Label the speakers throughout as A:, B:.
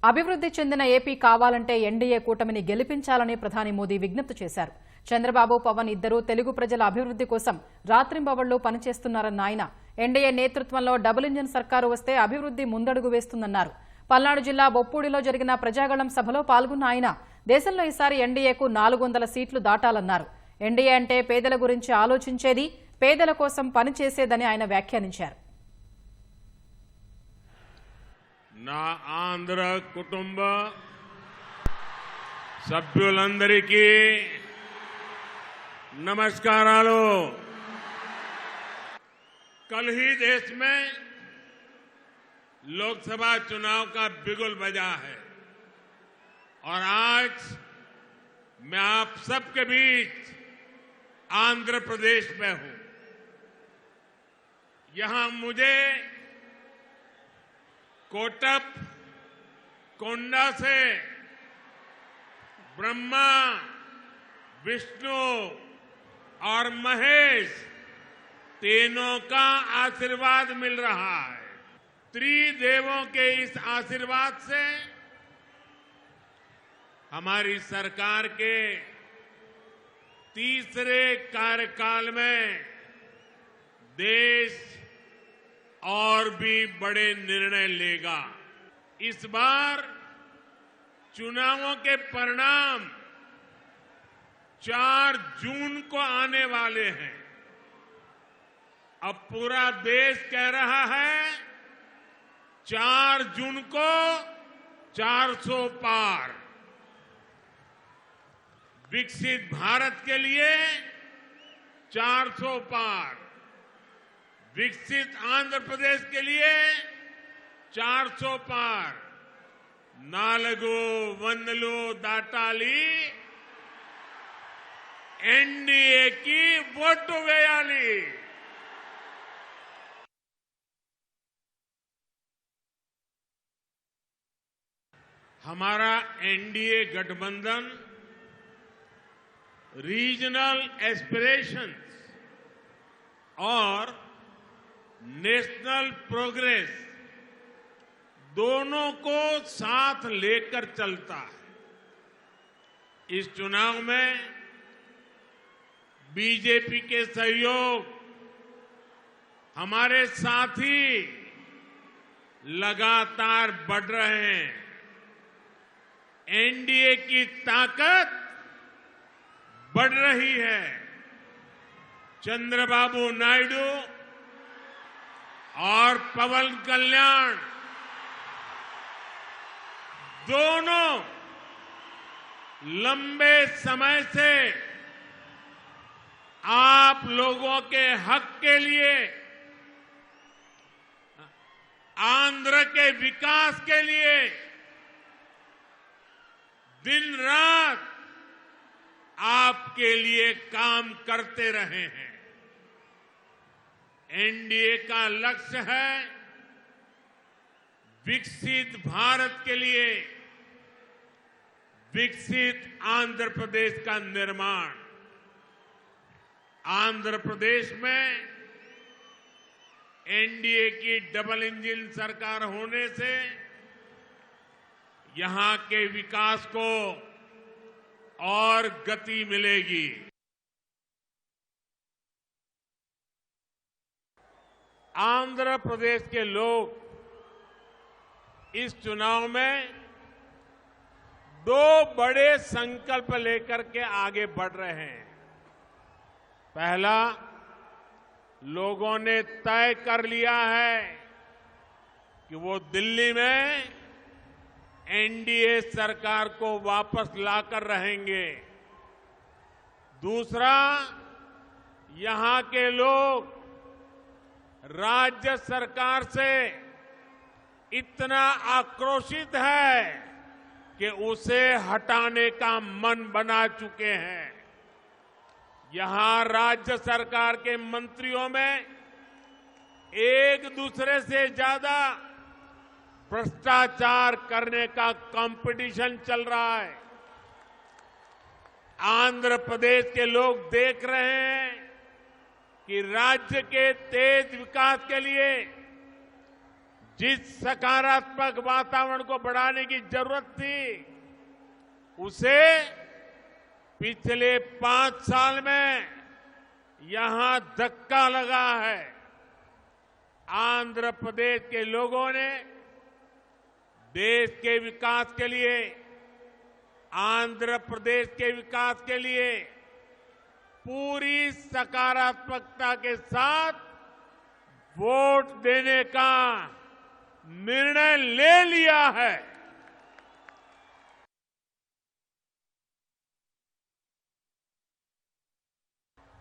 A: అభివృద్ధి చెందిన ఏపీ కావాలంటే ఎన్డీఏ కూటమిని గెలిపించాలని ప్రధాని మోదీ విజ్ఞప్తి చేశారు. చంద్రబాబు, పవన్ ఇద్దరూ తెలుగు ప్రజల అభివృద్ధి కోసం రాత్రింబవళ్లు పనిచేస్తున్నారన్న ఆయన ఎన్డీఏ నేతృత్వంలో డబుల్ ఇంజిన్ సర్కారు వస్తే అభివృద్ధి ముందడుగు వేస్తుందన్నారు. పల్నాడు జిల్లా బొప్పూడిలో జరిగిన ప్రజాగళం సభలో పాల్గొన్న ఆయన దేశంలో ఈసారి ఎన్డీఏకు 400 సీట్లు దాటాలన్నారు. ఎన్డీఏ అంటే పేదల గురించి ఆలోచించేది, పేదల కోసం పనిచేసేదని ఆయన వ్యాఖ్యానించారు.
B: నా ఆంధ్ర కుటుంబ సభ్యులందరికీ नमस्कारालो। कल ही देश में लोकसभा चुनाव का बिगुल बजा है और आज मैं आप सबके बीच आंध्र प्रदेश में हूं। यहां मुझे कोटप कोंडा से ब्रह्मा, विष्णु और महेश तीनों का आशीर्वाद मिल रहा है। त्रिदेवों के इस आशीर्वाद से हमारी सरकार के तीसरे कार्यकाल में देश और भी बड़े निर्णय लेगा। इस बार चुनावों के परिणाम 4 जून को आने वाले हैं। अब पूरा देश कह रहा है 4 जून को 400 पार। विकसित भारत के लिए 400 पार, विकसित आंध्र प्रदेश के लिए 400 पार। नालगो वंदलू दाटाली एनडीए की वोटू वेयाली। हमारा एनडीए गठबंधन रीजनल एस्पिरेशंस और नेशनल प्रोग्रेस दोनों को साथ लेकर चलता है। इस चुनाव में बीजेपी के सहयोग हमारे साथी लगातार बढ़ रहे हैं। एनडीए की ताकत बढ़ रही है। चंद्रबाबू नायडू और पवन कल्याण दोनों लंबे समय से आप लोगों के हक के लिए, आंध्र के विकास के लिए दिन रात आपके लिए काम करते रहे हैं। एनडीए का लक्ष्य है विकसित भारत के लिए विकसित आंध्र प्रदेश का निर्माण। आंध्र प्रदेश में एनडीए की डबल इंजन सरकार होने से यहां के विकास को और गति मिलेगी। आंध्र प्रदेश के लोग इस चुनाव में 2 बड़े संकल्प लेकर के आगे बढ़ रहे हैं। पहला, लोगों ने तय कर लिया है कि वो दिल्ली में एनडीए सरकार को वापस लाकर रहेंगे। दूसरा, यहां के लोग राज्य सरकार से इतना आक्रोशित है कि उसे हटाने का मन बना चुके हैं। यहां राज्य सरकार के मंत्रियों में एक दूसरे से ज्यादा भ्रष्टाचार करने का कंपटीशन चल रहा है। आंध्र प्रदेश के लोग देख रहे हैं कि राज्य के तेज विकास के लिए जिस सकारात्मक वातावरण को बढ़ाने की जरूरत थी, उसे पिछले 5 साल में यहां धक्का लगा है। आंध्र प्रदेश के लोगों ने देश के विकास के लिए, आंध्र प्रदेश के विकास के लिए पूरी सकारात्मकता के साथ वोट देने का निर्णय ले लिया है।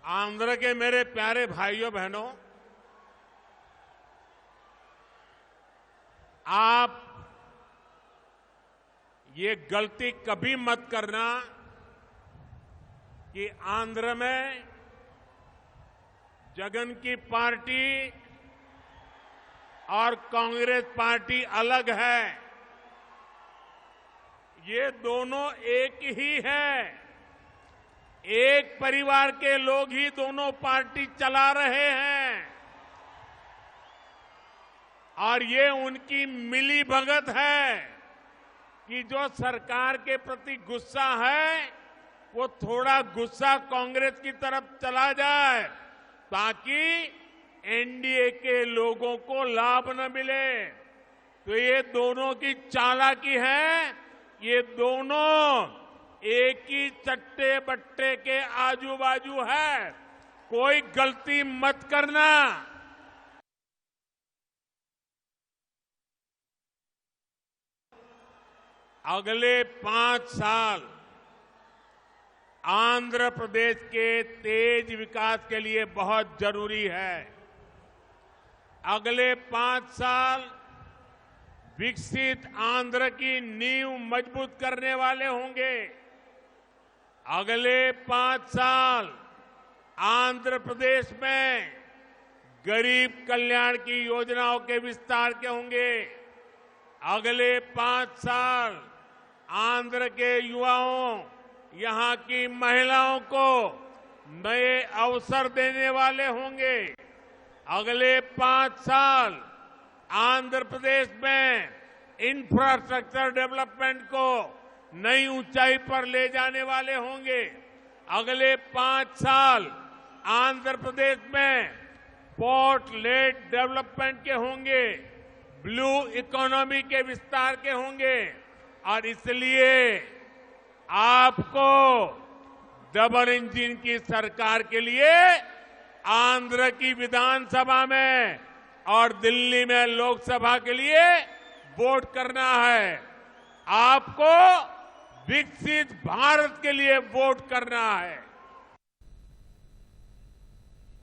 B: आंध्र के मेरे प्यारे भाइयों बहनों, आप ये गलती कभी मत करना कि आंध्र में जगन की पार्टी और कांग्रेस पार्टी अलग है। ये दोनों एक ही है। एक परिवार के लोग ही दोनों पार्टी चला रहे हैं और ये उनकी मिली भगत है कि जो सरकार के प्रति गुस्सा है वो थोड़ा गुस्सा कांग्रेस की तरफ चला जाए ताकि एनडीए के लोगों को लाभ न मिले। तो ये दोनों की चालाकी है। ये दोनों एक ही चट्टे बट्टे के आजू बाजू है। कोई गलती मत करना। अगले 5 साल आंध्र प्रदेश के तेज विकास के लिए बहुत जरूरी है। अगले 5 साल विकसित आंध्र की नींव मजबूत करने वाले होंगे। अगले 5 साल आंध्र प्रदेश में गरीब कल्याण की योजनाओं के विस्तार के होंगे। अगले 5 साल आंध्र के युवाओं, यहां की महिलाओं को नए अवसर देने वाले होंगे। अगले 5 साल आंध्र प्रदेश में इंफ्रास्ट्रक्चर डेवलपमेंट को नई ऊंचाई पर ले जाने वाले होंगे। अगले 5 साल आंध्र प्रदेश में पोर्ट लेड डेवलपमेंट के होंगे, ब्लू इकोनॉमी के विस्तार के होंगे और इसलिए आपको डबल इंजन की सरकार के लिए आंध्र की विधानसभा में और दिल्ली में लोकसभा के लिए वोट करना है। आपको विकसित भारत के लिए वोट करना है।